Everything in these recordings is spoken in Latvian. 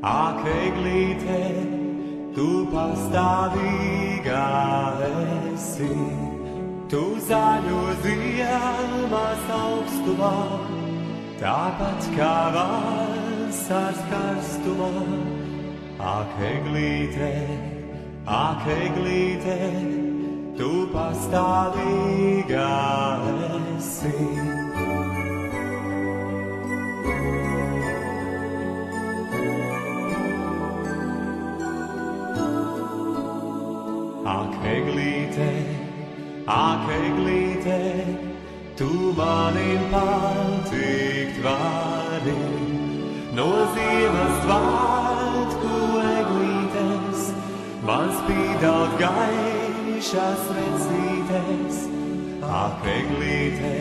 Ak eglīte, tu pastāvīgā esi, tu zaļo ziemas augstumā, tāpat kā vasaras karstumā. Ak eglīte, tu pastāvīgā esi. Ak eglīte, tu manim patikt vari, no Ziemassvētku eglītes, man spīdot gaišas vecītes. Ak eglīte,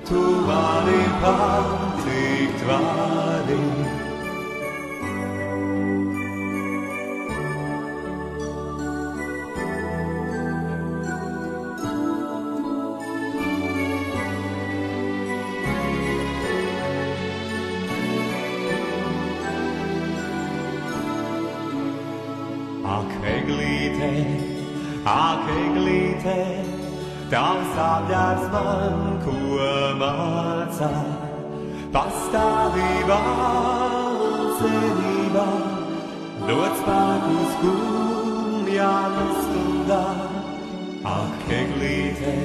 tu manim patikt vari. Ak eglīte, tavs apģērbs man ko mācā, pastāvībā un cerībā, dod spēkus skumjām stundā. Ak eglīte,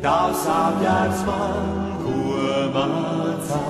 tavs apģērbs man ko mācā,